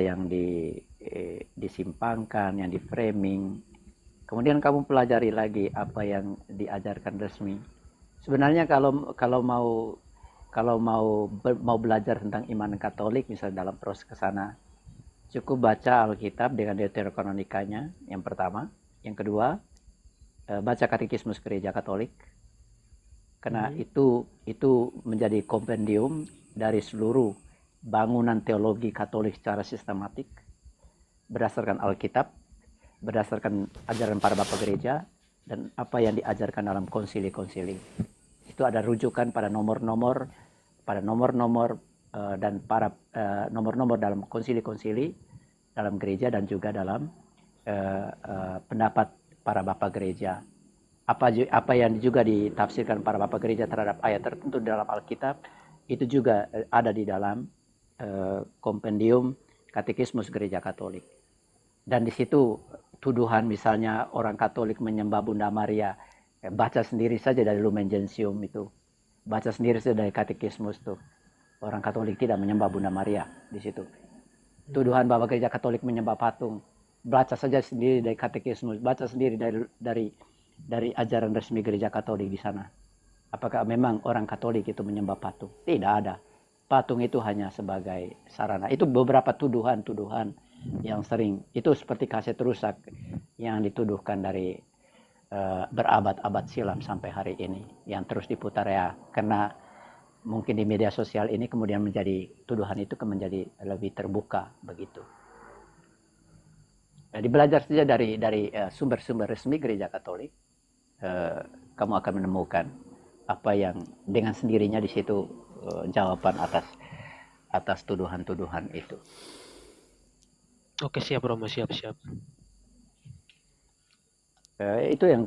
S1: yang disimpangkan, yang di framing, kemudian kamu pelajari lagi apa yang diajarkan resmi. Sebenarnya kalau mau belajar tentang iman Katolik, misalnya dalam proses ke sana, cukup baca Alkitab dengan Deuterokanonikanya yang pertama. Yang kedua, baca Katekismus Gereja Katolik, karena itu menjadi kompendium dari seluruh bangunan teologi Katolik secara sistematik berdasarkan Alkitab, berdasarkan ajaran para bapak gereja, dan apa yang diajarkan dalam konsili-konsili. Itu ada rujukan pada nomor-nomor dan para nomor-nomor dalam konsili-konsili dalam gereja dan juga dalam pendapat para bapak gereja. Apa yang juga ditafsirkan para bapak gereja terhadap ayat tertentu dalam Alkitab itu juga ada di dalam kompendium Katekismus Gereja Katolik. Dan di situ tuduhan misalnya orang Katolik menyembah Bunda Maria, baca sendiri saja dari Lumen Gentium itu, baca sendiri saja dari Katekismus tuh. Orang Katolik tidak menyembah Bunda Maria di situ. Tuduhan Bapak Gereja Katolik menyembah patung, baca saja sendiri dari Katekismus, baca sendiri dari dari ajaran resmi gereja Katolik di sana? Apakah memang orang Katolik itu menyembah patung? Tidak ada. Patung itu hanya sebagai sarana. Itu beberapa tuduhan-tuduhan yang sering. Itu seperti kaset rusak yang dituduhkan dari berabad-abad silam sampai hari ini. Yang terus diputar ya. Karena mungkin di media sosial ini kemudian menjadi tuduhan itu menjadi lebih terbuka begitu. Jadi belajar saja dari sumber-sumber resmi gereja Katolik, kamu akan menemukan apa yang dengan sendirinya di situ jawaban atas tuduhan-tuduhan itu.
S5: Oke, siap Romo, siap.
S1: Itu yang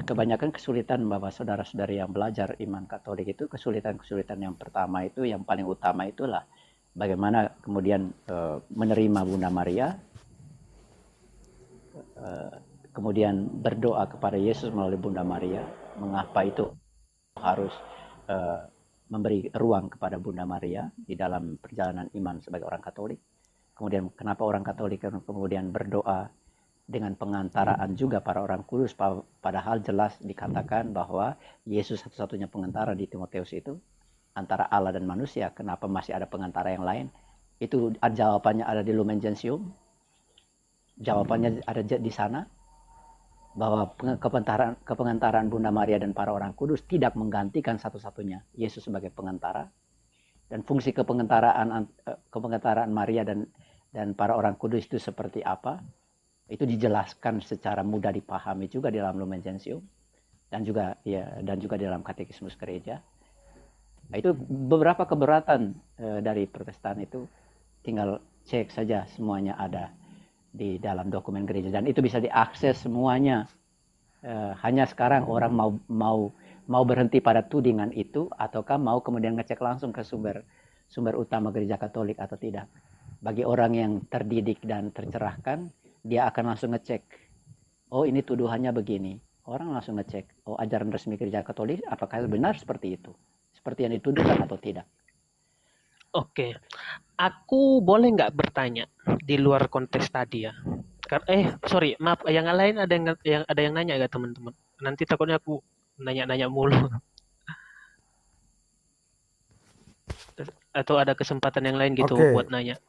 S1: kebanyakan kesulitan Bapak saudara-saudari yang belajar iman Katolik itu, kesulitan yang pertama itu, yang paling utama itulah bagaimana kemudian menerima Bunda Maria, kemudian berdoa kepada Yesus melalui Bunda Maria. Mengapa itu harus memberi ruang kepada Bunda Maria di dalam perjalanan iman sebagai orang Katolik. Kemudian kenapa orang Katolik kemudian berdoa dengan pengantaraan juga para orang kudus, padahal jelas dikatakan bahwa Yesus satu-satunya pengantara di Timotius itu antara Allah dan manusia. Kenapa masih ada pengantara yang lain? Itu jawabannya ada di Lumen Gentium. Jawabannya ada di sana, bahwa kepengantaraan Bunda Maria dan para orang kudus tidak menggantikan satu-satunya Yesus sebagai pengantara. Dan fungsi kepengantaraan Maria dan para orang kudus itu seperti apa, itu dijelaskan secara mudah dipahami juga di dalam Lumen Gentium dan juga di dalam Katekismus Gereja. Nah, itu beberapa keberatan dari Protestan itu, tinggal cek saja, semuanya ada di dalam dokumen gereja dan itu bisa diakses semuanya. Hanya sekarang orang mau berhenti pada tudingan itu ataukah mau kemudian ngecek langsung ke sumber utama gereja Katolik atau tidak. Bagi orang yang terdidik dan tercerahkan, dia akan langsung ngecek, oh ini tuduhannya begini. Orang langsung ngecek, oh ajaran resmi gereja Katolik apakah benar seperti itu, seperti yang dituduhkan atau tidak.
S5: Oke, aku boleh nggak bertanya di luar konteks tadi ya? Sorry, maaf, yang lain ada yang nanya nggak teman-teman? Nanti takutnya aku nanya-nanya mulu. Atau ada kesempatan yang lain gitu
S2: Oke.
S5: buat nanya.